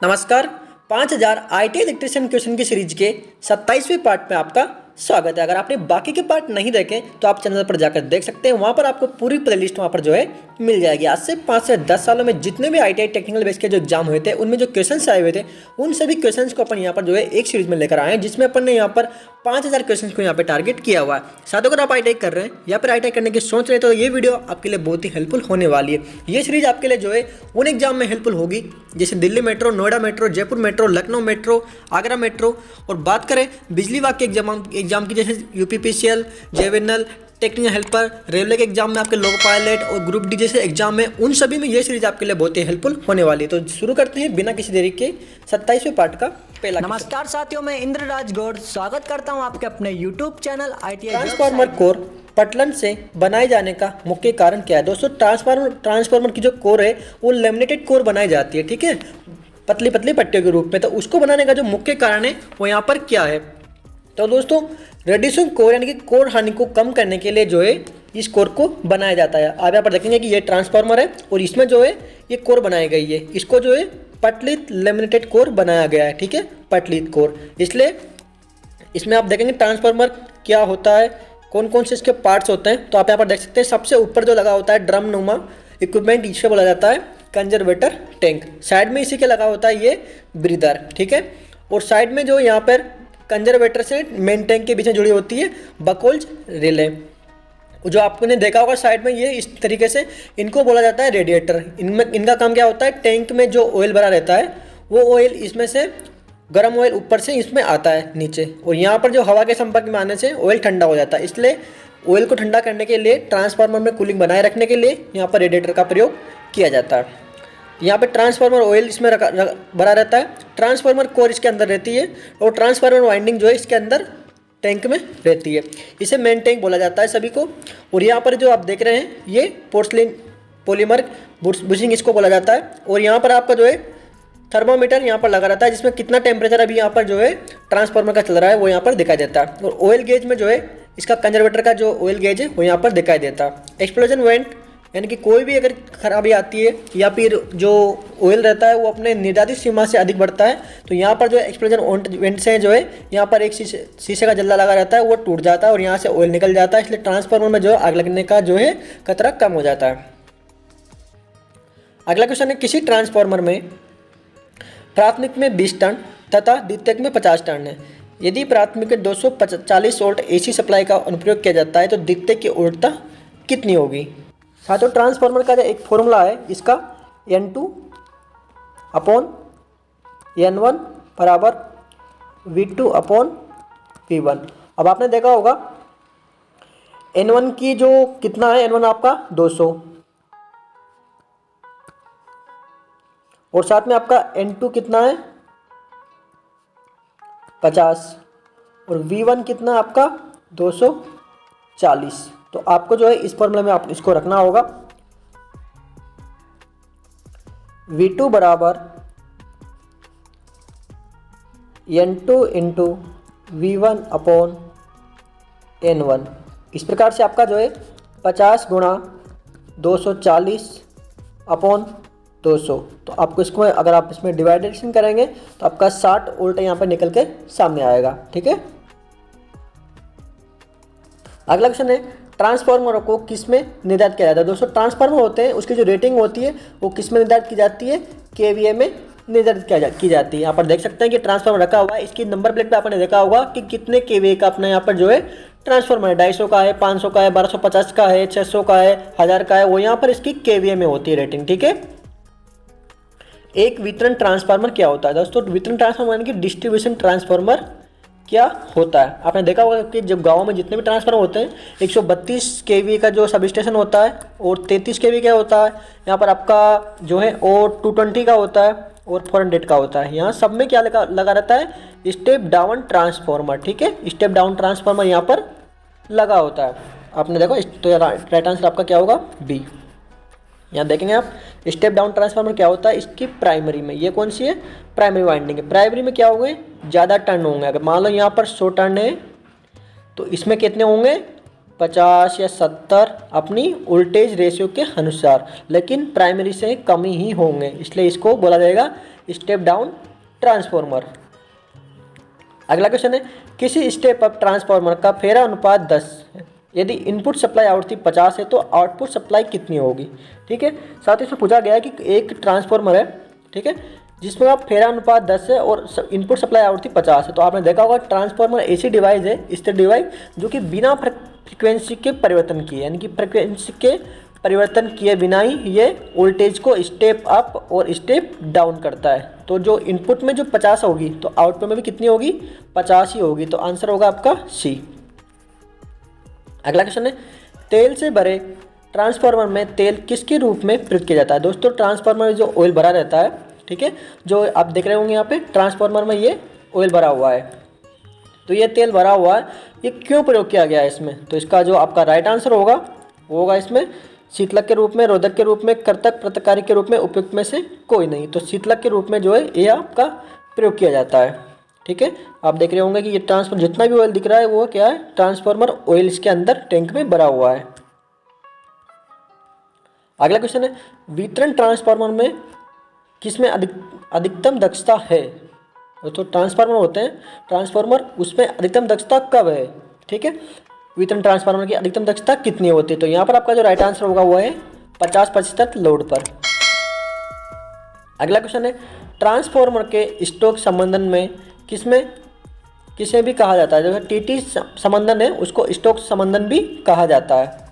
नमस्कार। 5000 IT electrician question की series के 27वें पार्ट में आपका स्वागत है। अगर आपने बाकी के पार्ट नहीं देखे तो आप चैनल पर जाकर देख सकते हैं। वहाँ पर आपको पूरी प्लेलिस्ट वहाँ पर जो है मिल जाएगी। आज से 5 से 10 सालों में जितने भी आईटीआई टेक्निकल बेस के जो एग्जाम हुए थे उनमें जो क्वेश्चंस आए हुए थे उन सभी क्वेश्चंस को अपन यहाँ पर जो है एक सीरीज में लेकर आए हैं, जिसमें अपन ने यहाँ पर 5000 क्वेश्चन को यहाँ पे टारगेट किया हुआ है। साथ अगर आप आईटीआई कर रहे हैं या फिर आईटीआई करने की सोच रहे हैं तो ये वीडियो आपके लिए बहुत ही हेल्पफुल होने वाली है। ये सीरीज आपके लिए जो है उन एग्जाम में हेल्पफुल होगी जैसे Delhi metro, Noida metro, Jaipur metro, Lucknow metro, Agra metro. और बात करें बिजली विभाग के एग्जाम की जैसे यूपीपीसीएल, जेवीएनएल, टेक्निकल हेल्पर, रेलवे के एग्जाम में आपके लोको पायलट और ग्रुप डी जैसे एग्जाम में, उन सभी में ये सीरीज आपके लिए बहुत ही हेल्पफुल होने वाली है। तो शुरू करते हैं बिना किसी देरी के 27वें पार्ट का पहला। नमस्कार साथियों, मैं इंद्रराज गौड़ स्वागत करता हूं आपके अपने YouTube channel ITI transformer core पटलन से बनाए जाने का मुख्य कारण क्या है? दोस्तों, ट्रांसफार्मर की जो कोर है वो लेमिनेटेड कोर बनाई जाती है, ठीक है, पतली पतली पट्टियों के रूप में। तो उसको बनाने का जो मुख्य कारण है वो यहाँ पर क्या है? तो दोस्तों, रेड्यूसिंग कोर यानी कि कोर हानि को कम करने के लिए जो है इस कोर को बनाया जाता है। आप यहाँ पर देखेंगे कि ये ट्रांसफार्मर है और इसमें जो है ये कोर बनाई गई है। इसको जो है पटलित लेमिनेटेड कोर बनाया गया है, ठीक है, पटलित कोर। इसलिए इसमें आप देखेंगे ट्रांसफार्मर क्या होता है, कौन कौन से इसके पार्ट्स होते हैं। तो आप यहाँ पर देख सकते हैं सबसे ऊपर जो लगा होता है ड्रम नुमा इक्विपमेंट, इसे बोला जाता है कंजर्वेटर टैंक। साइड में इसी के लगा होता है ये ब्रीदर, ठीक है। और साइड में जो यहाँ पर कंजर्वेटर से मेन टैंक के बीच में जुड़ी होती है बकोल्ज रिले, जो आपने देखा होगा साइड में, ये इस तरीके से इनको बोला जाता है रेडिएटर। इनका काम क्या होता है, टैंक में जो ऑयल भरा रहता है वो ऑयल इसमें से गर्म ऑयल ऊपर से इसमें आता है नीचे, और यहाँ पर जो हवा के संपर्क में आने से ऑयल ठंडा हो जाता है। इसलिए ऑयल को ठंडा करने के लिए, ट्रांसफार्मर में कूलिंग बनाए रखने के लिए यहाँ पर रेडिएटर का प्रयोग किया जाता है। यहाँ पे ट्रांसफार्मर ऑयल इसमें भरा रहता है, ट्रांसफार्मर कोर इसके अंदर रहती है और ट्रांसफार्मर वाइंडिंग जो है इसके अंदर टैंक में रहती है। इसे मेन टैंक बोला जाता है सभी को। और यहाँ पर जो आप देख रहे हैं ये पोर्सलिन पॉलीमर बुशिंग इसको बोला जाता है। और यहाँ पर आपका जो है थर्मामीटर यहाँ पर लगा रहता है, जिसमें कितना टेम्परेचर अभी यहाँ पर जो है ट्रांसफार्मर का चल रहा है वो यहाँ पर दिखाई देता है। और ऑयल गेज में जो है इसका कंजर्वेटर का जो ऑयल गेज है वो यहाँ पर दिखाई देता है। एक्सप्लोजन वेंट यानी कि कोई भी अगर खराबी आती है या फिर जो ऑयल रहता है वो अपने निर्धारित सीमा से अधिक बढ़ता है तो यहाँ पर जो एक्सप्लोजन वेंट से जो है यहाँ पर एक शीशे का जल्ला लगा रहता है, वो टूट जाता है और यहाँ से ऑयल निकल जाता है। इसलिए ट्रांसफार्मर में जो आग लगने का जो है खतरा कम हो जाता है। अगला क्वेश्चन है, किसी ट्रांसफार्मर में प्राथमिक में 20 टन तथा द्वितीयक में 50 टन है। यदि प्राथमिक में 240 वोल्ट AC सप्लाई का अनुप्रयोग किया जाता है तो द्वितीयक की वोल्टता कितनी होगी? साथियों, ट्रांसफार्मर का जो एक फॉर्मूला है इसका N2 अपॉन N1 बराबर V2 अपॉन V1। अब आपने देखा होगा N1 की जो कितना है, N1 आपका 200 और साथ में आपका N2 कितना है 50 और V1 कितना आपका 240। तो आपको जो है इस फॉर्मूले में आप इसको रखना होगा, V2 बराबर N2 into V1 upon N1। इस प्रकार से आपका जो है 50 गुणा 240 अपॉन 200। तो आपको इसको अगर आप इसमें डिवाइडेशन करेंगे तो आपका 60 वोल्ट यहाँ पर निकल के सामने आएगा, ठीक है। अगला क्वेश्चन है, ट्रांसफार्मर को किस में निर्धारित किया जाता है? दोस्तों, ट्रांसफार्मर होते हैं उसकी जो रेटिंग होती है वो किस में निर्धारित की जाती है? KVA में निर्धारित की जाती है। यहाँ पर देख सकते हैं कि ट्रांसफार्मर रखा हुआ है, इसकी नंबर प्लेट पे आपने देखा होगा कि कितने KVA का अपना यहाँ पर जो है ट्रांसफार्मर है। 250 का है, 500 का है, 1250 का है, 600 का है, 1000 का है, वो यहाँ पर इसकी KVA में होती है रेटिंग, ठीक है। एक वितरण ट्रांसफार्मर क्या होता है? दोस्तों, वितरण ट्रांसफार्मर यानी कि डिस्ट्रीब्यूशन ट्रांसफार्मर क्या होता है? आपने देखा होगा कि जब गाँव में जितने भी ट्रांसफार्मर होते हैं 132 kV का जो सब स्टेशन होता है और 33 kV का होता है। यहाँ पर आपका जो है और 220 का होता है और 400 का होता है। यहाँ सब में क्या लगा रहता है? स्टेप डाउन ट्रांसफार्मर, ठीक है, स्टेप डाउन ट्रांसफार्मर यहाँ पर लगा होता है। आपने देखो तो राइट आंसर आपका क्या होगा? B। यहाँ देखेंगे आप स्टेप डाउन ट्रांसफार्मर क्या होता है, इसकी प्राइमरी में, ये कौन सी है? प्राइमरी वाइंडिंग है। प्राइमरी में क्या होंगे? ज़्यादा टर्न होंगे। अगर मान लो यहाँ पर 100 टर्न है तो इसमें कितने होंगे? 50 या 70 अपनी वोल्टेज रेशियो के अनुसार, लेकिन प्राइमरी से कम ही होंगे, इसलिए इसको बोला जाएगा स्टेप डाउन ट्रांसफार्मर। अगला क्वेश्चन है, किसी स्टेप अप ट्रांसफार्मर का फेरा अनुपात 10 है। यदि इनपुट सप्लाई आवृत्ति 50 है तो आउटपुट सप्लाई कितनी होगी। ठीक है, साथ ही इसमें पूछा गया है कि एक ट्रांसफार्मर है, ठीक है, जिसमें आप फेरा अनुपात 10 है और इनपुट सप्लाई आवृत्ति 50 है। तो आपने देखा होगा ट्रांसफार्मर ऐसी डिवाइस है, स्थिर डिवाइस, जो कि बिना फ्रिक्वेंसी के परिवर्तन किए, यानी कि फ्रिक्वेंसी के परिवर्तन किए बिना ही ये वोल्टेज को स्टेप अप और स्टेप डाउन करता है। तो जो इनपुट में जो 50 होगी तो आउटपुट में भी कितनी होगी, 50 ही होगी। तो आंसर होगा आपका सी। अगला क्वेश्चन है, तेल से भरे ट्रांसफार्मर में तेल किसके रूप में प्रयुक्त किया जाता है। दोस्तों ट्रांसफार्मर में जो ऑयल भरा रहता है, ठीक है, जो आप देख रहे होंगे यहाँ पे ट्रांसफार्मर में ये ऑयल भरा हुआ है, तो ये तेल भरा हुआ है, ये क्यों प्रयोग किया गया है इसमें। तो इसका जो आपका राइट आंसर होगा वो होगा इसमें शीतलक के रूप में, रोधक के रूप में, कर्तक प्रतिकारी के रूप में, उपयुक्त में से कोई नहीं। तो शीतलक के रूप में जो है ये आपका प्रयोग किया जाता है। ठीक है, आप देख रहे होंगे कि ये ट्रांसफार्मर जितना भी ऑयल दिख रहा है वो क्या है, ट्रांसफार्मर ऑयल इसके अंदर टैंक में भरा हुआ है। अगला क्वेश्चन है, वितरण ट्रांसफार्मर में किसमें अधिकतम दक्षता है। तो ट्रांसफार्मर होते हैं, ट्रांसफार्मर उसमें अधिकतम दक्षता कब है। ठीक है, वितरण ट्रांसफार्मर की अधिकतम दक्षता कितनी होती है। तो यहाँ पर आपका जो राइट आंसर होगा वो है 50% लोड पर। अगला क्वेश्चन है, ट्रांसफार्मर के स्टॉक संबंधन में किसे भी कहा जाता है। जो टीटी संबंधन है उसको स्टॉक संबंधन भी कहा जाता है।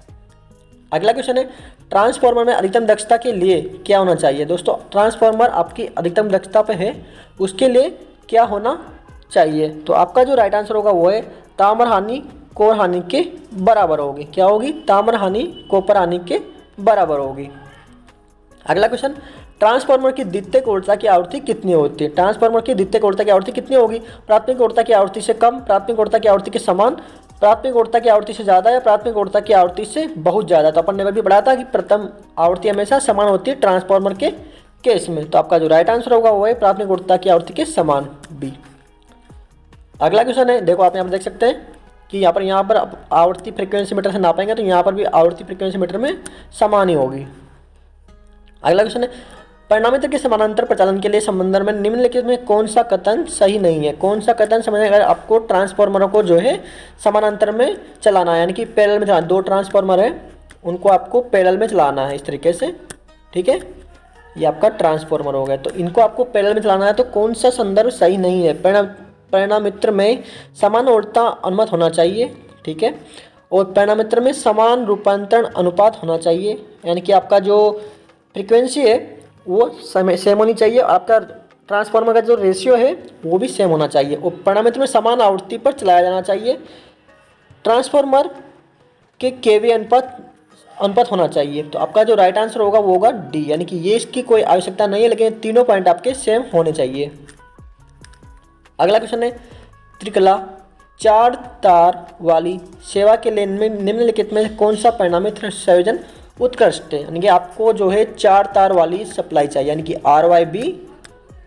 अगला क्वेश्चन है, ट्रांसफार्मर में अधिकतम दक्षता के लिए क्या होना चाहिए। दोस्तों ट्रांसफार्मर आपकी अधिकतम दक्षता पे है, उसके लिए क्या होना चाहिए। तो आपका जो राइट आंसर होगा वो है ताम्र हानि कोर हानि के बराबर होगी। क्या होगी, ताम्र हानि कॉपर हानि के बराबर होगी। अगला क्वेश्चन, ट्रांसफार्मर की द्वितीयक ऊर्जा की आवृत्ति कितनी होती है। ट्रांसफार्मर की द्वितीयक ऊर्जा की आवृत्ति कितनी होगी, प्राथमिक ऊर्जा की आवृत्ति से कम, प्राथमिक ऊर्जा की आवृत्ति के समान, प्राथमिक ऊर्जा की आवृत्ति से ज़्यादा या प्राथमिक ऊर्जा की आवृत्ति से बहुत ज़्यादा। तो अपन ने भी पढ़ा था कि प्रथम आवृत्ति हमेशा समान होती है ट्रांसफार्मर के केस में। तो आपका जो राइट आंसर होगा वो है प्राथमिक ऊर्जा की आवृत्ति के समान, बी। अगला क्वेश्चन है, देखो आप यहाँ पर देख सकते हैं कि यहाँ पर आवृत्ति फ्रीक्वेंसी मीटर से नापेंगे तो यहाँ पर भी आवृत्ति फ्रीक्वेंसी मीटर में समान ही होगी। अगला क्वेश्चन है, परिणामित्र के समानांतर प्रचालन के लिए संबंधन में निम्नलिखित में कौन सा कथन सही नहीं है। कौन सा कथन समझें, अगर आपको ट्रांसफार्मरों को जो है समानांतर में चलाना है, यानी कि पैरेलल में चलाना, दो ट्रांसफार्मर है उनको आपको पैरेलल में चलाना है इस तरीके से। ठीक है, ये आपका ट्रांसफार्मर हो गया, तो इनको आपको पैरेलल में चलाना है, तो कौन सा संदर्भ सही नहीं है। परिणामित्र में समान ओरता अनुमत होना चाहिए। ठीक है, और परिणामित्र में समान रूपांतरण अनुपात होना चाहिए, यानी कि आपका जो फ्रीक्वेंसी है वो सेम होनी चाहिए, आपका ट्रांसफार्मर का जो रेशियो है वो भी सेम होना चाहिए, और परिणामित्र में समान आवृत्ति पर चलाया जाना चाहिए। ट्रांसफार्मर के केवी अनुपात होना चाहिए। तो आपका जो राइट आंसर होगा वो होगा डी, यानी कि ये इसकी कोई आवश्यकता नहीं है, लेकिन तीनों पॉइंट आपके सेम होने चाहिए। अगला क्वेश्चन है, त्रिकला 4 तार वाली सेवा के लेन में निम्नलिखित में कौन सा परिणामित्र संयोजन उत्कृष्ट है। यानी कि आपको जो है 4 तार वाली सप्लाई चाहिए, यानी कि RYB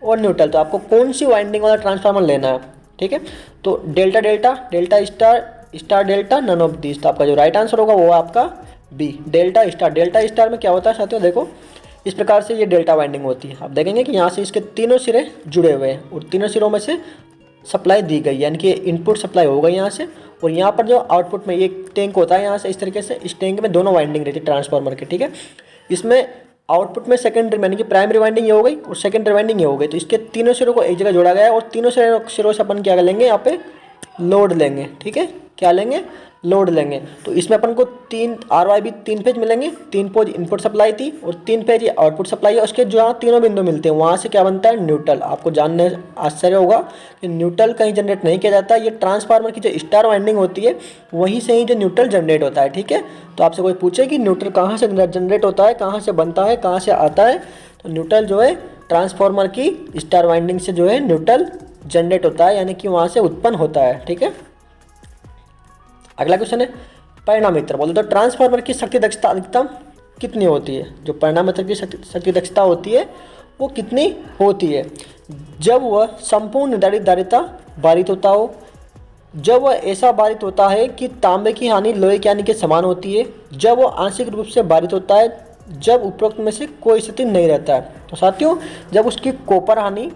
और न्यूट्रल। तो आपको कौन सी वाइंडिंग वाला ट्रांसफार्मर लेना है। ठीक है, तो delta delta, delta star, star delta, none of this. तो आपका जो राइट आंसर होगा वो आपका B, delta star. Delta star में क्या होता है साथियों, देखो इस प्रकार से ये डेल्टा वाइंडिंग होती है। आप देखेंगे कि यहाँ से इसके तीनों सिरे जुड़े हुए हैं और तीनों सिरों में से सप्लाई दी गई, यानी कि इनपुट सप्लाई होगा यहाँ से, और यहाँ पर जो आउटपुट में ये टैंक होता है यहाँ से इस तरीके से, इस टैंक में दोनों वाइंडिंग रहती है ट्रांसफार्मर के। ठीक है, इसमें आउटपुट में सेकेंडरी यानी कि प्राइमरी वाइंडिंग ये हो गई और सेकेंडरी वाइंडिंग ये हो गई। तो इसके तीनों सिरों को एक जगह जोड़ा गया है और तीनों सिरों से अपन क्या लेंगे, यहाँ पे लोड लेंगे। ठीक है, क्या लेंगे, लोड लेंगे। तो इसमें अपन को 3 RYB 3 फेज मिलेंगे, 3 फेज इनपुट सप्लाई थी और 3 फेज आउटपुट सप्लाई है। उसके जहाँ तीनों बिंदु मिलते हैं वहाँ से क्या बनता है, न्यूट्रल। आपको जानने आश्चर्य होगा कि न्यूट्रल कहीं जनरेट नहीं किया जाता, ये ट्रांसफार्मर की जो स्टार वाइंडिंग होती है वहीं से ही जो न्यूट्रल जनरेट होता है। ठीक है, तो आपसे कोई पूछे कि न्यूट्रल कहाँ से जनरेट होता है, कहाँ से बनता है, कहाँ से आता है, तो न्यूट्रल जो है ट्रांसफार्मर की स्टार वाइंडिंग से जो है न्यूट्रल जनरेट होता है, यानी कि वहाँ से उत्पन्न होता है। ठीक है, अगला क्वेश्चन है, परिणामित्र बोले तो ट्रांसफार्मर की शक्ति दक्षता अधिकतम कितनी होती है। जो परिणामित्र की शक्ति दक्षता होती है वो कितनी होती है, जब वह संपूर्ण निर्धारित धारिता बारित होता हो, जब वह ऐसा बाधित होता है कि तांबे की हानि लोहे की हानि के समान होती है, जब वो आंशिक रूप से बाधित होता है, जब उपरोक्त में से कोई स्थिति नहीं रहता है। तो साथियों, जब उसकी कॉपर हानि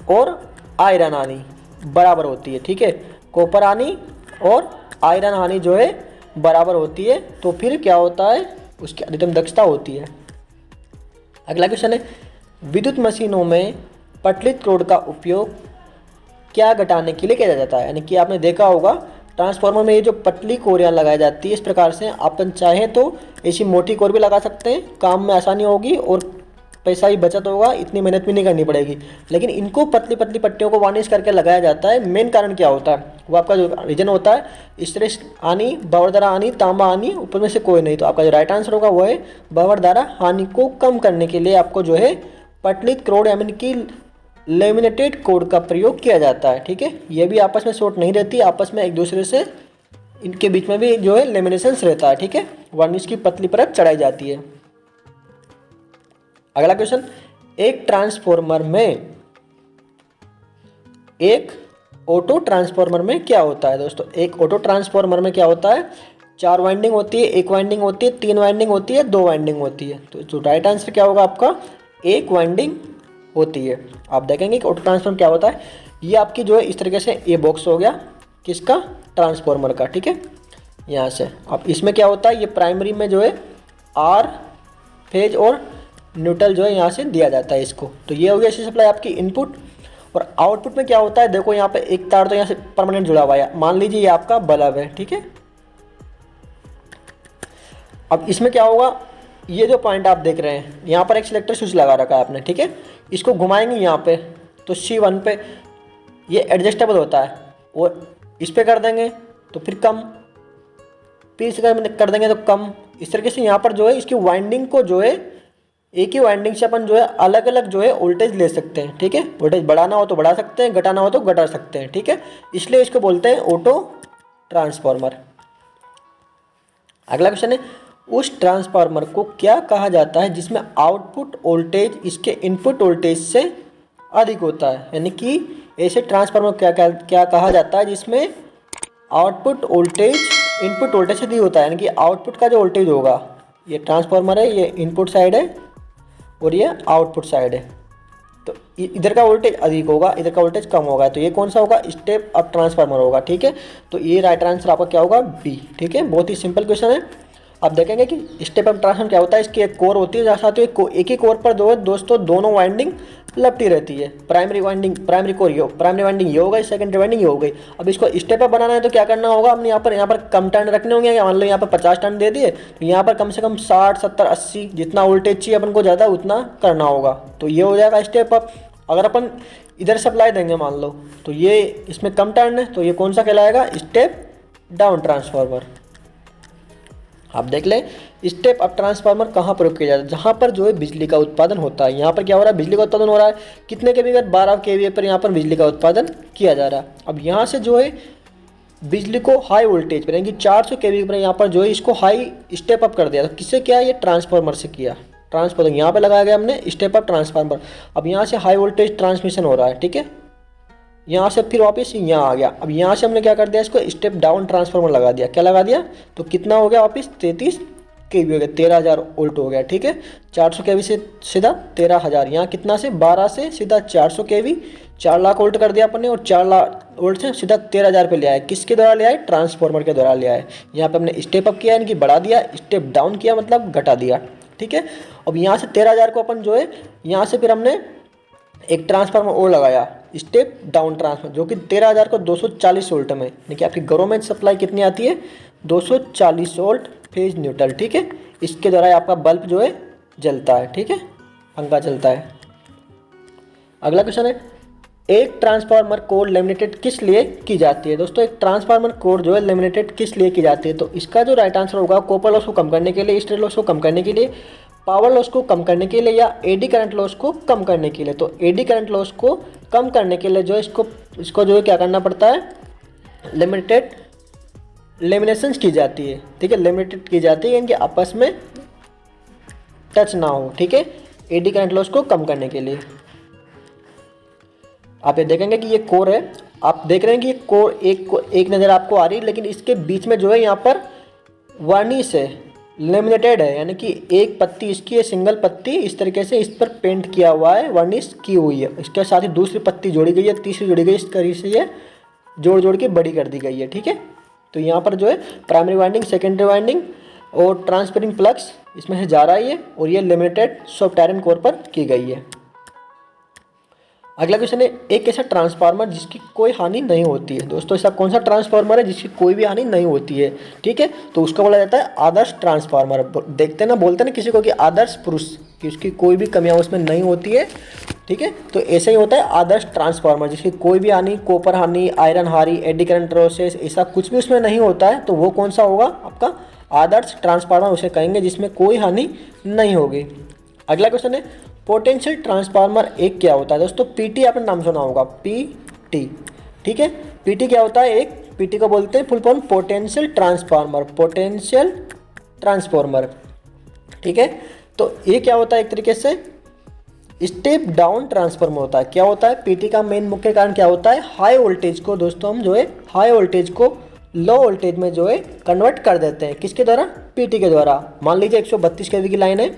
और आयरन हानि बराबर होती है, ठीक है, कॉपर हानि और आयरन हानि जो है बराबर होती है, तो फिर क्या होता है, उसकी अधिकतम दक्षता होती है। अगला क्वेश्चन है, विद्युत मशीनों में पटलित क्रोड का उपयोग क्या घटाने के लिए किया जाता है। यानी कि आपने देखा होगा ट्रांसफार्मर में ये जो पतली कोरियाँ लगाई जाती है, इस प्रकार से अपन चाहें तो ऐसी मोटी कोर भी लगा सकते हैं, काम में आसानी होगी और पैसा भी बचत होगा, इतनी मेहनत भी नहीं करनी पड़ेगी। लेकिन इनको पतली पतली पट्टियों को वार्निश करके लगाया जाता है। मेन कारण क्या होता है, वो आपका जो रीजन होता है, स्ट्रेस हानि, बवड़ द्वारा हानि, तांबा हानि, ऊपर में से कोई नहीं। तो आपका जो राइट आंसर होगा वो है बवड़ द्वारा हानि को कम करने के लिए आपको जो है पटलित क्रोड यानी कि लेमिनेटेड कोड का प्रयोग किया जाता है, ठीक है। ये भी आपस में शॉर्ट नहीं रहती, आपस में एक दूसरे से इनके बीच में भी जो है लेमिनेशंस रहता है, ठीक है, वार्निश की पतली परत चढ़ाई जाती है। अगला क्वेश्चन, एक ऑटो ट्रांसफार्मर में क्या होता है। दोस्तों, एक ऑटो ट्रांसफार्मर में क्या होता है, 4 वाइंडिंग होती है, 1 वाइंडिंग होती है, 3 वाइंडिंग होती है, 2 वाइंडिंग होती है। तो जो राइट आंसर क्या होगा आपका, 1 वाइंडिंग होती है। आप देखेंगे कि ऑटो ट्रांसफार्मर क्या होता है, ये आपकी जो है इस तरीके से ये बॉक्स हो गया किसका, ट्रांसफार्मर का, ठीक है। यहाँ से अब इसमें क्या होता है, ये प्राइमरी में जो है आर फेज और न्यूट्रल जो है यहाँ से दिया जाता है इसको। तो ये हो गया इसी सप्लाई आपकी इनपुट। और आउटपुट में क्या होता है, देखो यहाँ पे एक तार तो यहाँ से परमानेंट जुड़ा हुआ है, मान लीजिए ये आपका बल्ब है, ठीक है। अब इसमें क्या होगा, ये जो पॉइंट आप देख रहे हैं, यहाँ पर एक सिलेक्टर स्विच लगा रखा है आपने, ठीक है। इसको घुमाएंगे यहाँ पे तो C1 पे ये एडजस्टेबल होता है, और इस पर कर देंगे तो फिर कम, फिर इस कर देंगे तो कम। इस तरीके से यहाँ पर जो है इसकी वाइंडिंग को जो है एक ही वाइंडिंग से अपन जो है अलग अलग जो है वोल्टेज ले सकते हैं, ठीक है। वोल्टेज बढ़ाना हो तो बढ़ा सकते हैं, घटाना हो तो घटा सकते हैं, ठीक है। इसलिए इसको बोलते हैं ऑटो ट्रांसफार्मर। अगला क्वेश्चन है, उस ट्रांसफार्मर को क्या कहा जाता है जिसमें आउटपुट वोल्टेज इसके इनपुट वोल्टेज से अधिक होता है। यानी कि ऐसे ट्रांसफार्मर क्या कहा जाता है जिसमें आउटपुट वोल्टेज इनपुट वोल्टेज से अधिक होता है। यानी कि आउटपुट का जो वोल्टेज होगा, ये ट्रांसफार्मर है, ये इनपुट साइड है और ये आउटपुट साइड है, तो इधर का वोल्टेज अधिक होगा, इधर का वोल्टेज कम होगा। तो ये कौन सा होगा, स्टेप अप ट्रांसफार्मर होगा, ठीक है। तो ये राइट आंसर आपका क्या होगा, बी, ठीक है। बहुत ही सिंपल क्वेश्चन है। आप देखेंगे कि स्टेप अप ट्रांसफार्मर क्या होता है, इसकी एक कोर होती है, जहाँ साथ एक ही कोर पर दोस्तों दोनों वाइंडिंग लपटी रहती है। प्राइमरी वाइंडिंग ये हो गई, सेकेंडरी वाइंडिंग ये हो गई। अब इसको स्टेप अप बनाना है तो क्या करना होगा, हमने यहाँ पर कम टर्न रखने होंगे। मान लो यहाँ पर 50 टर्न दे दिए, तो यहाँ पर कम से कम 60, 70, 80 जितना वोल्टेज चाहिए अपन को ज़्यादा उतना करना होगा। तो ये हो जाएगा स्टेप अप। अगर अपन इधर सप्लाई देंगे मान लो, तो ये इसमें कम टर्न है, तो ये कौन सा कहलाएगा, स्टेप डाउन ट्रांसफार्मर। आप देख लें, स्टेप अप ट्रांसफार्मर कहाँ प्रयोग किया जाता है, जहाँ पर जो है बिजली का उत्पादन होता है। यहाँ पर क्या हो रहा है, बिजली का उत्पादन हो रहा है, कितने केवी पर, 12 केवी पर यहाँ पर बिजली का उत्पादन किया जा रहा है। अब यहाँ से जो है बिजली को हाई वोल्टेज पर, यानी कि 400 केवी पर यहाँ पर जो है इसको हाई स्टेप अप कर दिया। तो किससे किया, ये ट्रांसफार्मर से किया। ट्रांसफार्मर यहाँ पर लगाया गया हमने स्टेप अप ट्रांसफार्मर। अब यहाँ से हाई वोल्टेज ट्रांसमिशन हो रहा है, ठीक है। यहाँ से फिर वापस यहाँ आ गया। अब यहाँ से हमने क्या कर दिया, इसको स्टेप डाउन ट्रांसफार्मर लगा दिया। क्या लगा दिया, तो कितना हो गया वापस, 33 केवी हो गया, 13,000 वोल्ट हो गया, ठीक है। 400 केवी से सीधा 13,000, यहाँ कितना से 12 से सीधा 400 केवी, 4 लाख वोल्ट कर दिया अपन ने, और 4 लाख वोल्ट से सीधा 13,000 पे ले आए। किसके द्वारा ले आए, ट्रांसफार्मर के द्वारा ले आए। यहाँ पे हमने स्टेप अप किया यानी कि बढ़ा दिया, स्टेप डाउन किया मतलब घटा दिया, ठीक है। अब यहाँ से 13,000 को अपन जो है यहाँ से फिर हमने एक ट्रांसफार्मर और लगाया, स्टेप डाउन ट्रांसफार्मर, जो कि 13,000 को 240 वोल्ट में, यानी कि आपकी घरों में सप्लाई कितनी आती है, 240 वोल्ट फेज न्यूट्रल, ठीक है। इसके द्वारा आपका बल्ब जो है जलता है, ठीक है, पंखा चलता है। अगला क्वेश्चन है, एक ट्रांसफार्मर कोर लेमिनेटेड किस लिए की जाती है। दोस्तों, एक ट्रांसफार्मर कोर जो है लेमिनेटेड किस लिए की जाती है, तो इसका जो राइट आंसर होगा, कॉपर लॉस को कम करने के लिए, हिस्टेरेसिस लॉस को कम करने के लिए, पावर लॉस को कम करने के लिए, या एडी करंट लॉस को कम करने के लिए। तो एडी करंट लॉस को कम करने के लिए जो इसको जो है क्या करना पड़ता है, लेमिनेशंस की जाती है, ठीक है। लेमिनेटेड की जाती है, इनके आपस में टच ना हो, ठीक है, एडी करंट लॉस को कम करने के लिए। आप ये देखेंगे कि ये कोर है, आप देख रहे हैं कि कोर एक नज़र आपको आ रही है, लेकिन इसके बीच में जो है यहाँ पर वार्निश है, लेमिनेटेड है, यानी कि एक पत्ती इसकी है, सिंगल पत्ती इस तरीके से इस पर पेंट किया हुआ है, वार्निश की हुई है। इसके साथ ही दूसरी पत्ती जोड़ी गई है, तीसरी जोड़ी गई, इस तरीके से ये जोड़ जोड़ के बड़ी कर दी गई है। ठीक है, तो यहाँ पर जो है प्राइमरी वाइंडिंग, सेकेंडरी वाइंडिंग और ट्रांसफरिंग फ्लक्स इसमें से जा रहा है ये, और ये लिमिटेड सॉफ्ट आयरन कोर पर की गई है। अगला क्वेश्चन है, एक ऐसा ट्रांसफार्मर जिसकी कोई हानि नहीं होती है। दोस्तों ऐसा कौन सा ट्रांसफार्मर है जिसकी कोई भी हानि नहीं होती है? ठीक है, तो उसका बोला जाता है आदर्श ट्रांसफार्मर। देखते हैं ना, बोलते हैं ना किसी को कि आदर्श पुरुष, कि उसकी कोई भी कमियां उसमें नहीं होती है। ठीक है, तो ऐसा ही होता है आदर्श ट्रांसफार्मर, जिसकी कोई भी हानि, कॉपर हानि, आयरन हानि, एडी करंट प्रोसेस, ऐसा कुछ भी उसमें नहीं होता है। तो वो कौन सा होगा? आपका आदर्श ट्रांसफार्मर उसे कहेंगे जिसमें कोई हानि नहीं होगी। अगला क्वेश्चन है, पोटेंशियल ट्रांसफार्मर एक क्या होता है? दोस्तों पीटी आपने नाम सुना होगा, पीटी। ठीक है, पीटी क्या होता है? एक पीटी को बोलते हैं full form potential transformer, potential transformer. ठीक है, तो ये क्या होता है? एक तरीके से स्टेप डाउन ट्रांसफार्मर होता है। क्या होता है? पीटी का मेन मुख्य कारण क्या होता है? हाई वोल्टेज को दोस्तों हम जो है हाई वोल्टेज को लो वोल्टेज में जो है कन्वर्ट कर देते हैं। किसके द्वारा? पीटी के द्वारा। मान लीजिए 132 केवी की लाइन है,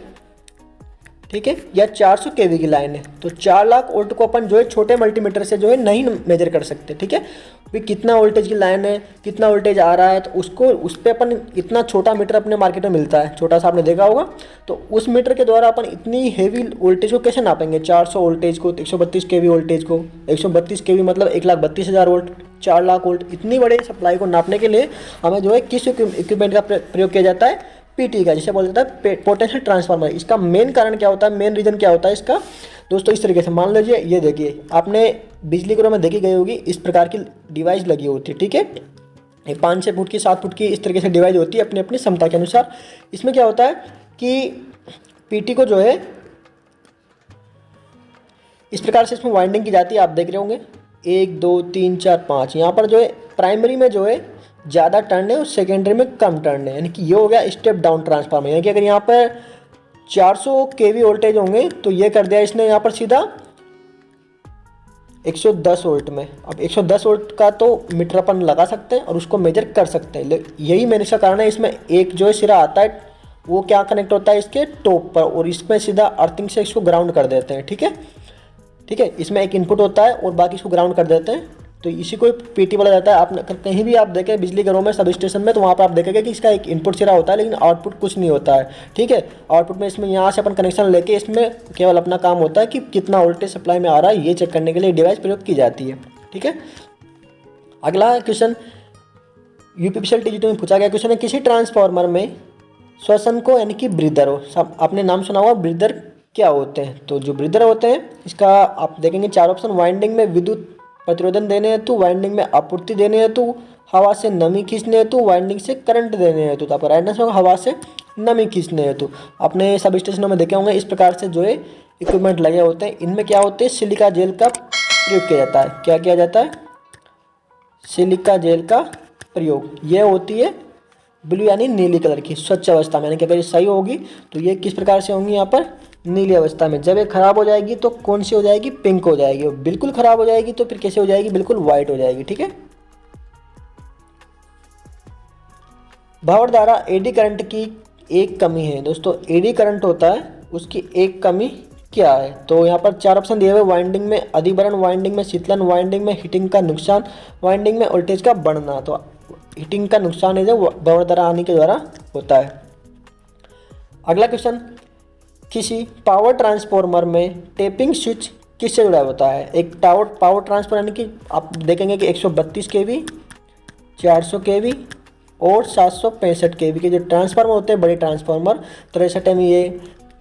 ठीक है, या 400 केवी की लाइन है, तो 4 लाख वोल्ट को अपन जो है छोटे मल्टीमीटर से जो है नहीं मेजर कर सकते। ठीक है, भी कितना वोल्टेज की लाइन है, कितना वोल्टेज आ रहा है, तो उसको उस पर अपन इतना छोटा मीटर अपने मार्केट में मिलता है, छोटा सा आपने देखा होगा। तो उस मीटर के द्वारा अपन इतनी हेवी वोल्टेज को कैसे नापेंगे? 400 वोल्टेज को, 132 केवी वोल्टेज को, 132 केवी मतलब 1,32,000 वोल्ट, 4 लाख वोल्ट, इतनी बड़े सप्लाई को नापने के लिए हमें जो है किस इक्विपमेंट का प्रयोग किया जाता है? पीटी का, जिसे बोला जाता है पोटेंशियल ट्रांसफार्मर। इसका मेन कारण क्या होता है? मेन रीजन क्या होता है इसका? दोस्तों इस तरीके से मान लीजिए, ये देखिए आपने बिजली घरों में देखी गई होगी, इस प्रकार की डिवाइस लगी होती है। ठीक है, 5-6 फुट की, 7 फुट की, इस तरीके से डिवाइस होती है अपनी अपनी क्षमता के अनुसार। इसमें क्या होता है कि पीटी को जो है इस प्रकार से इसमें वाइंडिंग की जाती है। आप देख रहे होंगे 1 2 3 4 5, यहाँ पर जो है प्राइमरी में जो है ज़्यादा टर्न है और सेकेंडरी में कम टर्न है, यानी कि ये हो गया स्टेप डाउन ट्रांसफार्मर। यानी कि अगर यहाँ पर 400 केवी वोल्टेज होंगे तो ये कर दिया इसने यहाँ पर सीधा 110 वोल्ट में। अब 110 वोल्ट का तो मीटर अपन लगा सकते हैं और उसको मेजर कर सकते हैं। यही मेन इसका कारण है। इसमें एक जो है सिरा आता है, वो क्या कनेक्ट होता है इसके टॉप पर, और इसमें सीधा अर्थिंग से इसको ग्राउंड कर देते हैं। ठीक है, ठीक है, इसमें एक इनपुट होता है और बाकी इसको ग्राउंड कर देते हैं, तो इसी को पीटी बोला जाता है। आप कहीं भी आप देखें बिजली घरों में, सब स्टेशन में, तो वहाँ पर आप देखेंगे कि इसका एक इनपुट सिरा होता है, लेकिन आउटपुट कुछ नहीं होता है। ठीक है, आउटपुट में इसमें यहाँ से अपन कनेक्शन लेके इसमें केवल अपना काम होता है कि कितना वोल्टेज सप्लाई में आ रहा है, ये चेक करने के लिए डिवाइस प्रयोग की जाती है। ठीक है, अगला क्वेश्चन यूपीपीसीएल टीजीटी में पूछा गया क्वेश्चन है, किसी ट्रांसफार्मर में श्वसन को यानी कि ब्रीदर हो, सब आपने नाम सुना हुआ, ब्रीदर क्या होते हैं? तो जो ब्रीदर होते हैं, इसका आप देखेंगे 4 ऑप्शन, वाइंडिंग में विद्युत प्रतिरोधन देने हेतु, वाइंडिंग में आपूर्ति देने हेतु, हवा से नमी खींचने हेतु, वाइंडिंग से करंट देने हेतु। तो आपका राइट आंसर होगा हवा से नमी खींचने हेतु। आपने सब स्टेशनों में देखे होंगे इस प्रकार से जो है इक्विपमेंट लगे होते हैं। इनमें क्या होते हैं? सिलिका जेल का प्रयोग किया जाता है। क्या किया जाता है? सिलिका जेल का प्रयोग। ये होती है ब्लू यानी नीली कलर की, स्वच्छ अवस्था में, यानी कि अगर ये सही होगी तो ये किस प्रकार से होंगी? यहाँ पर नीली अवस्था में। जब ये खराब हो जाएगी तो कौन सी हो जाएगी? पिंक हो जाएगी। और बिल्कुल खराब हो जाएगी तो फिर कैसे हो जाएगी? बिल्कुल व्हाइट हो जाएगी। ठीक है, भावर द्वारा एडी करंट की एक कमी है। दोस्तों एडी करंट होता है, उसकी एक कमी क्या है? तो यहाँ पर 4 ऑप्शन दिए हुए, वाइंडिंग में अधिभरण, वाइंडिंग में शीतलन, वाइंडिंग में हीटिंग का नुकसान, वाइंडिंग में वोल्टेज का बढ़ना। तो हीटिंग का नुकसान है जो भावर द्वारा हानि के द्वारा होता है। अगला क्वेश्चन, किसी पावर ट्रांसफार्मर में टेपिंग स्विच किससे जुड़ा होता है? एक पावर ट्रांसफार्मर यानी कि आप देखेंगे कि 132 केवी, 400 केवी और 765 केवी के जो ट्रांसफार्मर होते हैं, बड़े ट्रांसफार्मर 63 MVA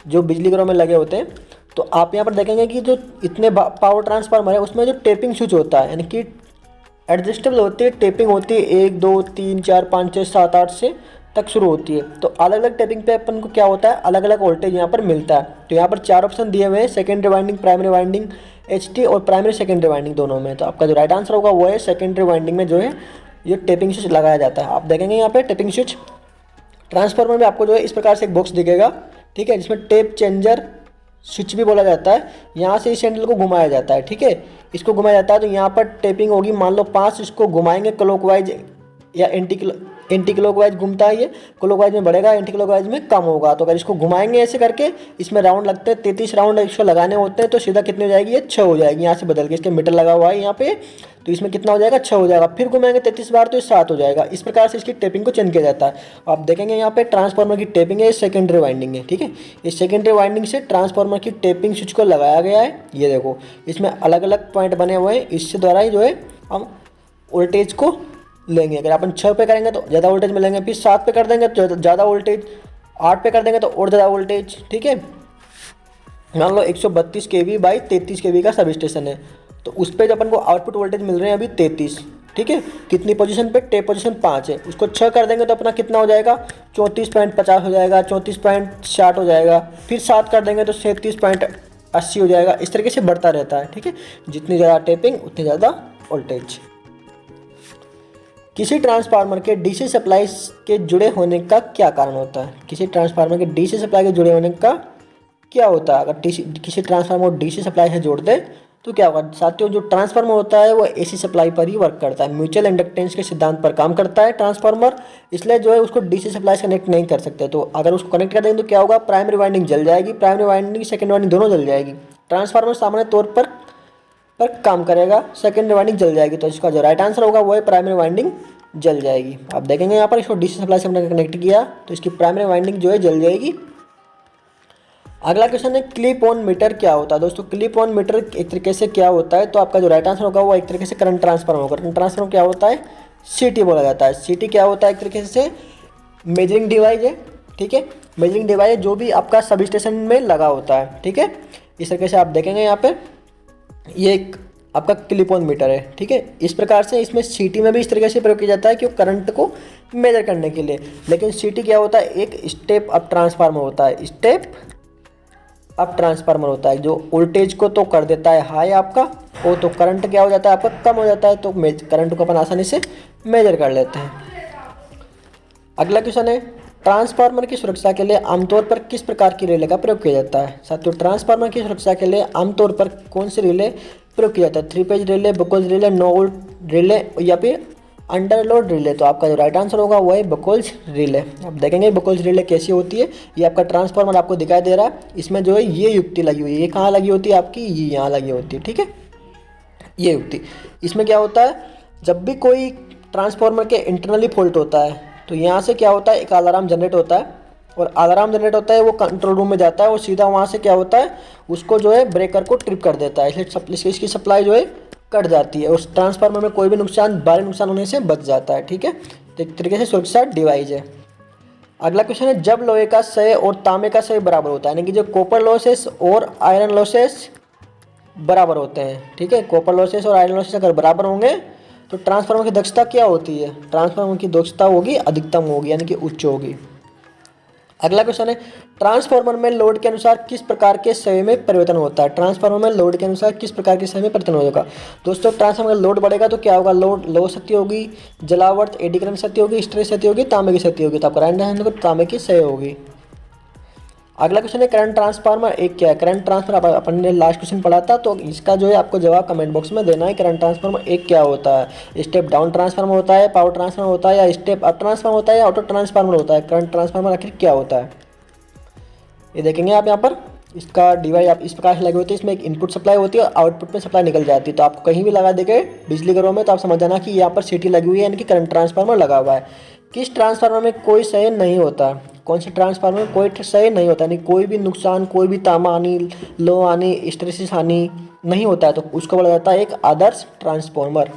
जो बिजली घरों में लगे होते हैं, तो आप यहाँ पर देखेंगे कि जो इतने पावर ट्रांसफार्मर है उसमें जो टेपिंग स्विच होता है, यानी कि एडजस्टेबल होती है, टेपिंग होती है 1 2 3 4 5 6 7 8 से तक शुरू होती है। तो अलग अलग टेपिंग पे अपन को क्या होता है? अलग अलग वोल्टेज यहाँ पर मिलता है। तो यहाँ पर 4 ऑप्शन दिए हुए हैं, secondary winding, primary winding, HT और प्राइमरी सेकेंडरी वाइंडिंग दोनों में। तो आपका जो राइट आंसर होगा वो है सेकेंडरी वाइंडिंग में जो है ये टेपिंग स्विच लगाया जाता है। आप देखेंगे यहाँ पे टेपिंग स्विच। ट्रांसफार्मर में आपको जो है इस प्रकार से एक बॉक्स दिखेगा, ठीक है, जिसमें टेप चेंजर स्विच भी बोला जाता है। यहाँ से इस हैंडल को घुमाया जाता है, ठीक है, इसको घुमाया जाता है। तो यहाँ पर टेपिंग होगी, मान लो 5, इसको घुमाएंगे क्लॉकवाइज या एंटी क्लॉकवाइज घूमता है, ये क्लॉकवाइज में बढ़ेगा, एंटी क्लॉकवाइज में कम होगा। तो अगर इसको घुमाएंगे ऐसे करके, इसमें राउंड लगते हैं 33 राउंड इसको लगाने होते हैं, तो सीधा कितनी हो जाएगी, ये 6 हो जाएगी। यहाँ से बदल के इसके मीटर लगा हुआ है यहाँ पे, तो इसमें कितना हो जाएगा, 6 हो जाएगा। फिर घुमाएंगे 33 बार तो ये 7 हो जाएगा। इस प्रकार से इसकी टेपिंग को चेंज किया जाता है। आप देखेंगे यहाँ पे ट्रांसफार्मर की टेपिंग है, सेकेंडरी वाइंडिंग है, ठीक है। इस सेकेंडरी वाइंडिंग से ट्रांसफार्मर की टेपिंग स्विच को लगाया गया है। ये देखो इसमें अलग अलग पॉइंट बने हुए हैं, इससे द्वारा ही जो है हम वोल्टेज को लेंगे। अगर अपन 6 पे करेंगे तो ज़्यादा वोल्टेज मिलेंगे, फिर 7 पे कर देंगे तो ज़्यादा वोल्टेज, 8 पे कर देंगे तो और ज़्यादा वोल्टेज, ठीक है। मान लो 132 kV बाई 33 kV का सब स्टेशन है, तो उस पर अपन को आउटपुट वोल्टेज मिल रहे हैं अभी 33, ठीक है। कितनी पोजीशन पे, टेप पोजीशन 5 है, उसको 6 कर देंगे तो अपना कितना हो जाएगा, 34.50 हो जाएगा, 34.60 हो जाएगा। फिर 7 कर देंगे तो 37.80 हो जाएगा। इस तरीके से बढ़ता रहता है, ठीक है। जितनी ज़्यादा टेपिंग उतनी ज़्यादा वोल्टेज। किसी ट्रांसफार्मर के डीसी सप्लाई के जुड़े होने का क्या कारण होता है? किसी ट्रांसफार्मर के डीसी सप्लाई के जुड़े होने का क्या होता है? अगर किसी ट्रांसफार्मर को डीसी सप्लाई से जोड़ दे तो क्या होगा साथियों, जो ट्रांसफार्मर होता है वो एसी सप्लाई पर ही वर्क करता है, म्यूचुअल इंडक्टेंस के सिद्धांत पर काम करता है ट्रांसफार्मर, इसलिए जो है उसको डीसी सप्लाई से कनेक्ट नहीं कर सकते। तो अगर उसको कनेक्ट कर देंगे तो क्या होगा, प्राइमरी वाइंडिंग जल जाएगी, प्राइमरी वाइंडिंग सेकेंडरी वाइंडिंग दोनों जल जाएगी। ट्रांसफार्मर सामान्य तौर पर काम करेगा, सेकेंडरी वाइंडिंग जल जाएगी। तो इसका जो राइट आंसर होगा वो है प्राइमरी वाइंडिंग जल जाएगी। आप देखेंगे यहाँ पर इसको डीसी सप्लाई से हमने कनेक्ट किया तो इसकी प्राइमरी वाइंडिंग जो है जल जाएगी। अगला क्वेश्चन है क्लिप ऑन मीटर क्या होता है? दोस्तों क्लिप ऑन मीटर एक तरीके से क्या होता है, तो आपका जो राइट आंसर होगा वो एक तरीके से करंट ट्रांसफार्मर होगा। करंट ट्रांसफार्मर क्या होता है, सीटी बोला जाता है। सीटी क्या होता है, एक तरीके से मेजरिंग डिवाइस है, ठीक है। मेजरिंग डिवाइस जो भी आपका सब स्टेशन में लगा होता है, ठीक है। इस तरीके से आप देखेंगे यहाँ पे ये एक आपका क्लिप ऑन मीटर है, ठीक है। इस प्रकार से इसमें सीटी में भी इस तरीके से प्रयोग किया जाता है कि करंट को मेजर करने के लिए। लेकिन सीटी क्या होता है, एक स्टेप अप ट्रांसफार्मर होता है, स्टेप अप ट्रांसफार्मर होता है, जो वोल्टेज को तो कर देता है हाई आपका, वो तो करंट क्या हो जाता है आपका कम हो जाता है, तो करंट को अपन आसानी से मेजर कर लेते हैं। अगला क्वेश्चन है ट्रांसफार्मर की सुरक्षा के लिए आमतौर पर किस प्रकार की रिले का प्रयोग किया जाता है? साथियों ट्रांसफार्मर की सुरक्षा के लिए आमतौर पर कौन सी रिले प्रयोग किया जाता है? 3 phase relay, Buchholz relay, no volt relay या फिर अंडरलोड रिले? तो आपका जो राइट आंसर होगा वो है बकोल्स रिले। आप देखेंगे बकोल्स रिले कैसी होती है। ये आपका ट्रांसफार्मर आपको दिखाई दे रहा है, इसमें जो है ये युक्ति लगी हुई है, ये कहाँ लगी होती है आपकी, ये यहाँ लगी होती है, ठीक है। ये युक्ति, इसमें क्या होता है, जब भी कोई ट्रांसफार्मर के इंटरनली फॉल्ट होता है तो यहाँ से क्या होता है, एक अलार्म जनरेट होता है, और अलार्म जनरेट होता है वो कंट्रोल रूम में जाता है और सीधा वहाँ से क्या होता है, उसको जो है ब्रेकर को ट्रिप कर देता है, इसलिए इसकी सप्लाई जो है कट जाती है, उस ट्रांसफार्मर में कोई भी नुकसान, भारी नुकसान होने से बच जाता है, ठीक है। तो एक तरीके से सुरक्षा डिवाइस है। अगला क्वेश्चन है जब लोहे का क्षय और तांबे का क्षय बराबर होता है, यानी कि जो कॉपर लॉसेस और आयरन लॉसेस बराबर होते हैं, ठीक है। कॉपर लॉसेस और आयरन लॉसेस अगर बराबर होंगे तो ट्रांसफार्मर की दक्षता क्या होती है, ट्रांसफार्मर की दक्षता होगी अधिकतम होगी, यानी कि उच्च होगी। अगला क्वेश्चन है ट्रांसफार्मर में लोड के अनुसार किस प्रकार के क्षय में परिवर्तन होता है? ट्रांसफार्मर में लोड के अनुसार किस प्रकार के क्षय में परिवर्तन होगा? दोस्तों ट्रांसफार्मर का लोड बढ़ेगा तो क्या होगा, लोड लो शक्ति होगी, जलावर्त एडी करंट शक्ति होगी, स्ट्रेस शक्ति होगी, तांबे की शक्ति होगी। तो आपका राइट आंसर तांबे की क्षय होगी। अगला क्वेश्चन है करंट ट्रांसफार्मर एक क्या है? करंट ट्रांसफार्मर अपन ने लास्ट क्वेश्चन पढ़ा था, तो इसका जो है आपको जवाब कमेंट बॉक्स में देना है। करंट ट्रांसफार्मर एक क्या होता है? स्टेप डाउन ट्रांसफार्मर होता है, पावर ट्रांसफार्मर होता है, या स्टेप अप ट्रांसफार्मर होता है, या ऑटो ट्रांसफार्मर होता है? करंट ट्रांसफार्मर आखिर क्या होता है, ये देखेंगे आप यहाँ पर। इसका डिवाइस आप इस प्रकार से लगे होते हैं, इसमें एक इनपुट सप्लाई होती है और आउटपुट में सप्लाई निकल जाती है। तो आप कहीं भी लगा देंगे बिजली घरों में तो आप समझ जाना कि यहाँ पर सीटी लगी हुई है, यानी कि करंट ट्रांसफार्मर लगा हुआ है। किस ट्रांसफार्मर में कोई क्षय नहीं होता? कौन से ट्रांसफार्मर में कोई क्षय नहीं होता, यानी कोई भी नुकसान, कोई भी तांबा हानि, लो हानि, हिस्टैरिसीस हानि नहीं होता है, तो उसको बोला जाता है एक आदर्श ट्रांसफार्मर।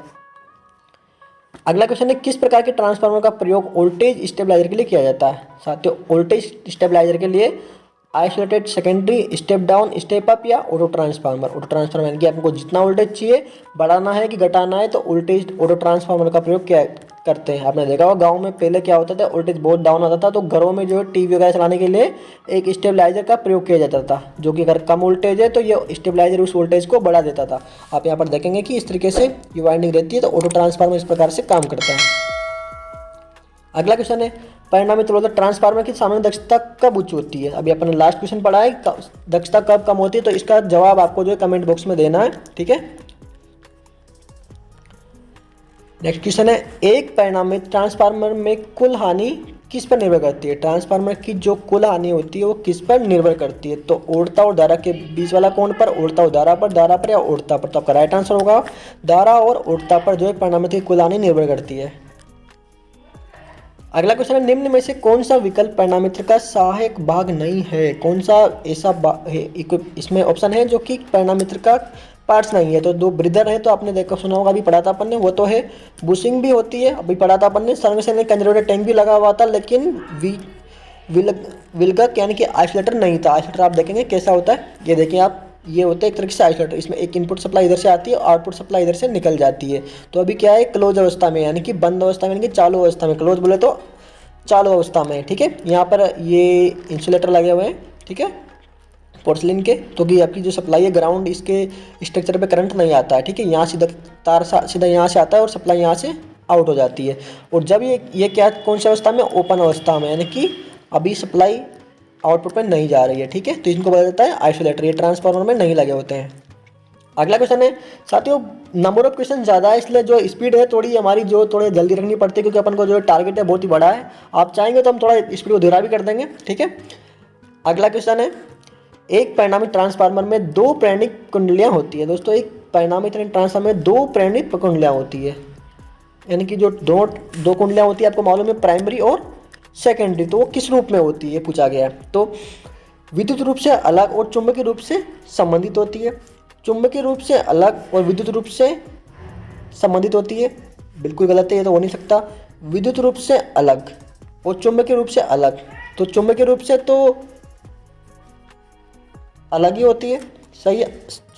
अगला क्वेश्चन है किस प्रकार के ट्रांसफार्मर का प्रयोग वोल्टेज स्टेबलाइजर के लिए किया जाता है? साथियों वोल्टेज स्टेबलाइजर के लिए isolated secondary, step down, step up, या ऑटो ट्रांसफार्मर? ऑटो ट्रांसफार्मर यानी कि आपको जितना वोल्टेज चाहिए, बढ़ाना है कि घटाना है, तो वोल्टेज ऑटो ट्रांसफार्मर का प्रयोग क्या करते हैं। आपने देखा होगा गांव में पहले क्या होता था, वोल्टेज बहुत डाउन आता था तो घरों में जो है टीवी वगैरह चलाने के लिए एक स्टेबलाइजर का प्रयोग किया जाता था, जो कि अगर कम वोल्टेज है तो ये स्टेबलाइजर उस वोल्टेज को बढ़ा देता था। आप यहाँ पर देखेंगे कि इस तरीके से ये वाइंडिंग रहती है, तो ऑटो ट्रांसफार्मर इस प्रकार से काम करता है। अगला क्वेश्चन है परिणामित बोलते ट्रांसफार्मर की सामान्य दक्षता कब उच्च होती है। अभी अपन ने लास्ट क्वेश्चन पढ़ा है दक्षता कब कम होती है, तो इसका जवाब आपको जो है कमेंट बॉक्स में देना है, ठीक है। नेक्स्ट क्वेश्चन है, एक परिणामित ट्रांसफार्मर में कुल हानि किस पर निर्भर करती है। ट्रांसफार्मर की जो कुल हानि होती है वो किस पर निर्भर करती है, तो ओढ़ता और धारा के बीच वाला कोण पर, ओढ़ता और धारा पर या ओढ़ता पर। तो आपका राइट आंसर होगा धारा और ओढ़ता पर जो है परिणामित की कुल हानि निर्भर करती है। अगला क्वेश्चन है, निम्न में से कौन सा विकल्प परिणामित्र का सहायक भाग नहीं है। कौन सा ऐसा इसमें ऑप्शन है जो कि परिणामित्र का पार्ट्स नहीं है। तो दो ब्रीदर है, तो आपने देखा सुना होगा, अभी पढ़ा था अपन ने, वो तो है बुशिंग भी होती है, अभी पढ़ा था अपन ने। संरचना कंजर्वेटर टैंक भी लगा हुआ था, लेकिन विलगक यानी कि आइसोलेटर नहीं था। आइसोलेटर आप देखेंगे कैसा होता है, ये देखिए आप, ये होता है एक तरीके से आइसोलेटर। इसमें एक इनपुट सप्लाई इधर से आती है और आउटपुट सप्लाई इधर से निकल जाती है। तो अभी क्या है, क्लोज अवस्था में, यानी कि बंद अवस्था में, यानी कि चालू अवस्था में। क्लोज बोले तो चालू अवस्था में, ठीक है। यहाँ पर ये इंसुलेटर लगे हुए हैं, ठीक है, पोर्सलिन के, तो कि आपकी जो सप्लाई है ग्राउंड, इसके स्ट्रक्चर पे करंट नहीं आता है, ठीक है। यहाँ सीधा तार सीधा यहाँ से आता है और सप्लाई यहाँ से आउट हो जाती है। और जब ये क्या, कौन सी अवस्था में, ओपन अवस्था में, यानी कि अभी सप्लाई आउटपुट में नहीं जा रही है, ठीक है। तो इनको बोला जाता है आइसोलेटर। ये ट्रांसफार्मर में नहीं लगे होते हैं। अगला क्वेश्चन है साथियों, नंबर ऑफ क्वेश्चन ज़्यादा है, इसलिए जो स्पीड है थोड़ी हमारी जो थोड़ी जल्दी रखनी पड़ती है, क्योंकि अपन को जो टारगेट है बहुत ही बड़ा है। आप चाहेंगे तो हम थोड़ा स्पीड को धीरा भी कर देंगे, ठीक है। अगला क्वेश्चन है, एक परिणामी ट्रांसफार्मर में दो प्रेरणिक कुंडलियाँ होती है। दोस्तों, एक परिणामी ट्रांसफार्मर में दो प्रेरणिक कुंडलियाँ होती है, यानी कि जो दो कुंडलियाँ होती है, आपको मालूम है, प्राइमरी और सेकेंडरी। तो वो किस रूप में होती है पूछा गया है। तो विद्युत रूप से अलग और चुंबकीय रूप से संबंधित होती है। चुंबकीय रूप से अलग और विद्युत रूप से संबंधित होती है, बिल्कुल गलत है, ये तो हो नहीं सकता। विद्युत रूप से अलग और चुंबकीय रूप से अलग, तो चुंबकीय रूप से तो अलग ही होती है, सही है।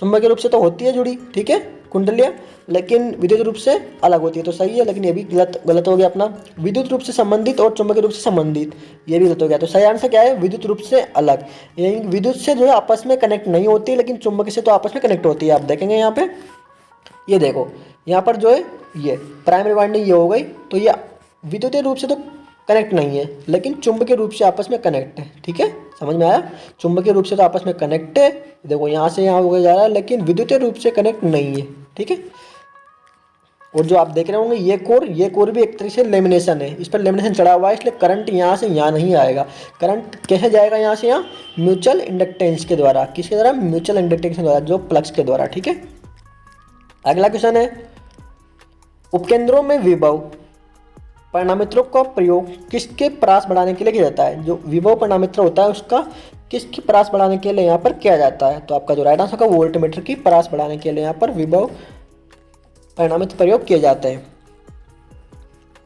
चुंबकीय रूप से तो होती है जुड़ी, ठीक है, कुंडलियाँ, लेकिन विद्युत रूप से अलग होती है, तो सही है। लेकिन ये भी गलत हो गया अपना। विद्युत रूप से संबंधित और चुंबकीय रूप से संबंधित, ये भी गलत हो गया। तो सही आंसर क्या है, विद्युत रूप से अलग। यानी विद्युत से जो है आपस में कनेक्ट नहीं होती, लेकिन चुंबकीय से तो आपस में कनेक्ट होती है। आप देखेंगे यहाँ पे, ये देखो, यहाँ पर जो है ये प्राइमरी वाइंडिंग ये हो गई, तो ये विद्युतीय रूप से तो कनेक्ट नहीं है, लेकिन चुंबकीय रूप से आपस में कनेक्ट है, ठीक है। समझ में आया, चुंबकीय रूप से तो आपस में कनेक्ट है, देखो यहाँ से यहाँ हो जा रहा है, लेकिन विद्युतीय रूप से कनेक्ट नहीं है, ठीक है। और जो आप देख रहे होंगे ये कोर भी एक तरह से लेमिनेशन है, इस पर लेमिनेशन चढ़ा हुआ है, इसलिए करंट यहाँ से यहाँ नहीं आएगा। करंट कैसे जाएगा यहाँ से यहाँ, म्यूचुअल इंडक्टेंस के द्वारा। किसके द्वारा, म्यूचुअल इंडक्टेंस के द्वारा, जो प्लग्स के द्वारा, ठीक है। अगला क्वेश्चन है, उपकेंद्रों में विभव परिणामित्रों का प्रयोग किसके परास बढ़ाने के लिए किया जाता है। जो विभव परिणामित्र होता है उसका किसकी परास बढ़ाने के लिए यहाँ पर किया जाता है। तो आपका जो राइट आंसर का वोल्टमीटर की परास बढ़ाने के लिए यहाँ पर विभव परिणामित्र प्रयोग किए जाते हैं।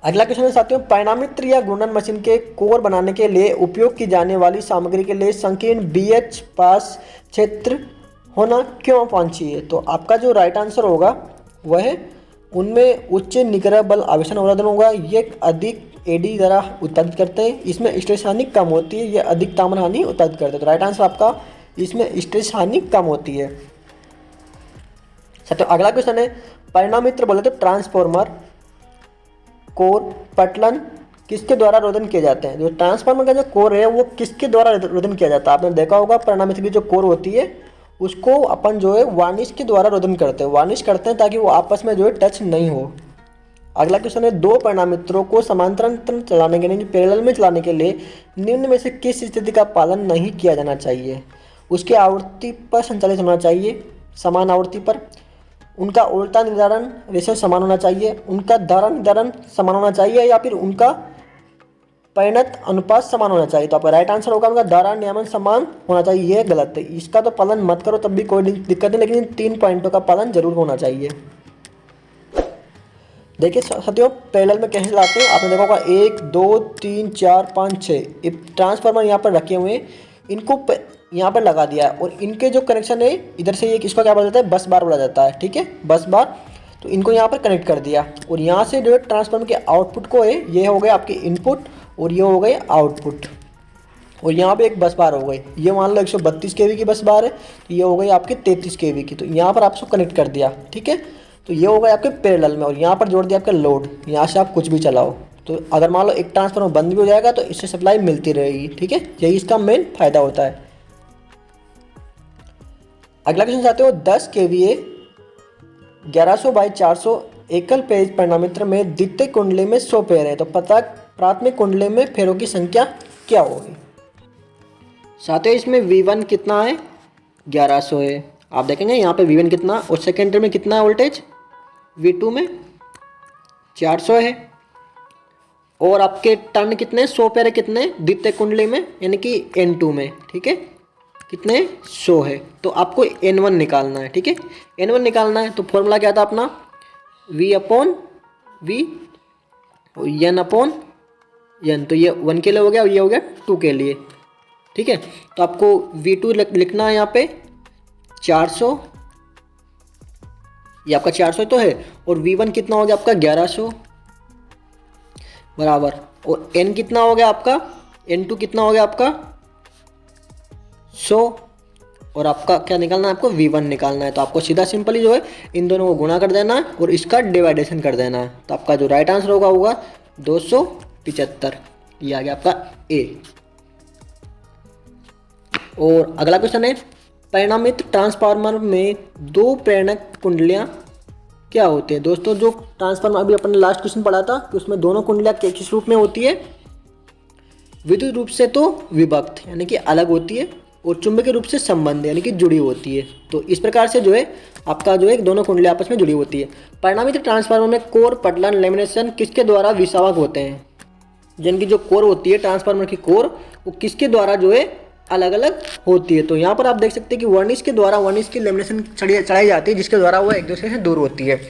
अगला क्वेश्चन है साथियों, परिणामित्र या घूर्णन मशीन के कोर बनाने के लिए उपयोग की जाने वाली सामग्री के लिए संकीर्ण BH पास क्षेत्र होना क्यों वांछनीय है। तो आपका जो राइट आंसर होगा वह है, उनमें उच्च निग्रह बल आवेशन अवरोधन होगा, ये अधिक एडी द्वारा उत्पादित करते हैं, इसमें स्ट्रेस हानि कम होती है, ये अधिक तापमान हानि उत्पादित करते हैं। तो राइट आंसर आपका इसमें स्ट्रेस हानि कम होती है। तो अगला क्वेश्चन है, परिणामित्र बोले तो ट्रांसफार्मर कोर पटलन किसके द्वारा रोधन किए जाते हैं। जो ट्रांसफार्मर का जो कोर है वो किसके द्वारा रोधन किया जाता है। आपने देखा होगा परिणामित्र की जो कोर होती है उसको अपन जो है वार्निश के द्वारा रोधन करते हैं, वार्निश करते हैं ताकि वो आपस में जो है टच नहीं हो। अगला क्वेश्चन है, दो परिणामित्रों को समांतर चलाने के लिए, पैरेलल में चलाने के लिए निम्न में से किस स्थिति का पालन नहीं किया जाना चाहिए। उसकी आवृत्ति पर संचालित होना चाहिए, समान आवृत्ति पर, उनका उल्टा निर्धारण रेशो समान होना चाहिए, उनका धारा निर्धारण समान होना चाहिए, या फिर उनका परिणत अनुपात समान होना चाहिए। तो आपका राइट आंसर होगा उनका धारा नियमन समान होना चाहिए, ये गलत है। इसका तो पालन मत करो तब भी कोई दिक्कत नहीं, लेकिन इन 3 पॉइंटों का पालन जरूर होना चाहिए। देखिए साथियों, पैरेलल में कैसे चलाते हैं, आपने देखा होगा 1 2 3 4 5 6 ट्रांसफार्मर यहाँ पर रखे हुए हैं, इनको यहाँ पर लगा दिया है, और इनके जो कनेक्शन है इधर से ये किसका क्या बोला जाता है, बस बार बोला जाता है, ठीक है, बस बार। तो इनको यहाँ पर कनेक्ट कर दिया, और यहाँ से जो है ट्रांसफार्मर के आउटपुट को है, ये हो गए आपके इनपुट और ये हो गए आउटपुट, और यहाँ पे एक बस बार हो गई, ये मान लो 132 kV की बस बार है, तो ये हो गई आपकी 33 kV की। तो यहाँ पर आपको कनेक्ट कर दिया, ठीक है। तो ये हो गए आपके पैरेलल में, और यहाँ पर जोड़ दिया आपका लोड, यहाँ से आप कुछ भी चलाओ। तो अगर मान लो एक ट्रांसफार्मर बंद भी हो जाएगा तो इससे सप्लाई मिलती रहेगी, ठीक है, यही इसका मेन फायदा होता है। अगला क्वेश्चन चाहते हो 10 kVA 1100 बाई 400 एकल पेज परिणामित्र में द्वितीय कुंडली में 100 फेर है, तो पता प्राथमिक कुंडली में फेरों की संख्या क्या होगी। साथ ही इसमें V1 कितना है 1100 है, आप देखेंगे यहाँ पे V1 कितना, और सेकेंडरी में कितना है वोल्टेज, V2 में 400 है, और आपके टर्न कितने 100 फेरे कितने द्वितीय कुंडली में यानी कि N2 में, ठीक है, कितने 100 है, तो आपको N1 निकालना है, ठीक है, N1 निकालना है। तो फॉर्मूला क्या था अपना V अपॉन V और N अपॉन N, तो ये 1 के लिए हो गया और ये हो गया 2 के लिए, ठीक है। तो आपको V2 लिखना है यहाँ पे 400, ये आपका 400 तो है, और V1 कितना हो गया आपका 1100 बराबर, और N कितना हो गया आपका, N2 कितना हो गया आपका 100, और आपका क्या निकालना है, आपको V1 निकालना है। तो आपको सीधा सिंपली जो है इन दोनों को गुणा कर देना है और इसका डिवाइडेशन कर देना है, तो आपका जो राइट आंसर होगा 275, ये आ गया आपका A। और अगला क्वेश्चन है परिणामित ट्रांसफार्मर में 2 प्रेरक कुंडलियां क्या होती है। दोस्तों जो ट्रांसफार्मर अभी अपन ने लास्ट क्वेश्चन पढ़ा था कि उसमें दोनों कुंडलियां किस रूप में होती है, विद्युत रूप से तो विभक्त यानी कि अलग होती है, और चुंबकीय रूप से संबंध यानी कि जुड़ी होती है। तो इस प्रकार से जो है आपका जो है दोनों कुंडलियां आपस में जुड़ी होती है। परिणामित ट्रांसफार्मर में कोर पटलन लेमिनेशन किसके द्वारा विसावक होते हैं, जिनकी जो कोर होती है ट्रांसफार्मर की कोर वो किसके द्वारा जो है अलग अलग होती है। तो यहाँ पर आप देख सकते हैं कि वर्निश के द्वारा वर्निश की लेमिनेशन चढ़ाई जाती है, जिसके द्वारा वो एक दूसरे से दूर होती है।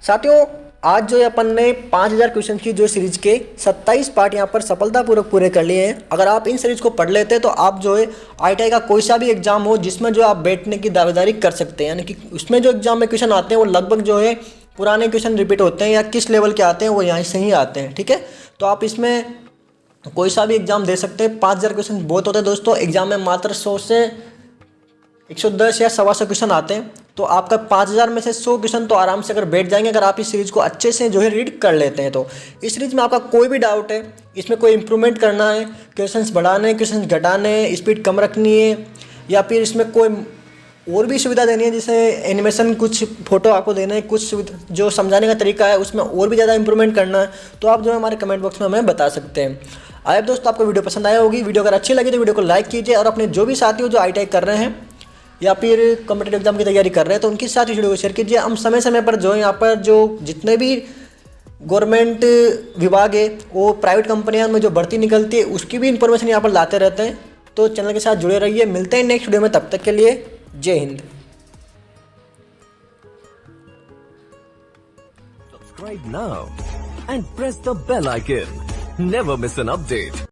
साथियों आज जो है अपन ने 5000 क्वेश्चन की जो सीरीज के 27 पार्ट यहाँ पर सफलतापूर्वक पूरे कर लिए हैं। अगर आप इन सीरीज को पढ़ लेते हैं तो आप जो है ITI का कोई सा भी एग्जाम हो जिसमें जो आप बैठने की दावेदारी कर सकते हैं, यानी कि उसमें जो एग्जाम में क्वेश्चन आते हैं वो लगभग जो है पुराने क्वेश्चन रिपीट होते हैं या किस लेवल के आते हैं वो यहाँ से ही आते हैं, ठीक है। तो आप इसमें कोई सा भी एग्जाम दे सकते हैं। 5000 क्वेश्चन बहुत होते हैं दोस्तों, एग्जाम में मात्र 100 से 110 या 125 क्वेश्चन आते हैं, तो आपका 5000 में से 100 क्वेश्चन तो आराम से अगर बैठ जाएंगे, अगर आप इस सीरीज़ को अच्छे से जो है रीड कर लेते हैं। तो इस सीरीज़ में आपका कोई भी डाउट है, इसमें कोई इंप्रूवमेंट करना है, क्वेश्चंस बढ़ाने क्वेश्चंस घटाने, स्पीड कम रखनी है, या फिर इसमें कोई और भी सुविधा देनी है, जैसे एनिमेशन कुछ फोटो आपको देना है, कुछ जो समझाने का तरीका है उसमें और भी ज़्यादा इंप्रूवमेंट करना है, तो आप जो है हमारे कमेंट बॉक्स में हमें बता सकते हैं। आइए दोस्तों आपको वीडियो पसंद आया होगी, वीडियो अगर अच्छी लगी तो वीडियो को लाइक कीजिए, और अपने जो भी साथी हो जो ITI कर रहे हैं या फिर कॉम्पिटिटिव एग्जाम की तैयारी कर रहे हैं तो उनके साथ इस वीडियो को शेयर कीजिए। हम समय समय पर जो यहाँ पर जो जितने भी गवर्नमेंट विभाग है वो प्राइवेट कंपनियों में जो भर्ती निकलती है उसकी भी इंफॉर्मेशन यहाँ पर लाते रहते हैं, तो चैनल के साथ जुड़े रहिए। मिलते हैं नेक्स्ट वीडियो में, तब तक के लिए जय Hind. Subscribe now and press the bell icon. Never miss an update.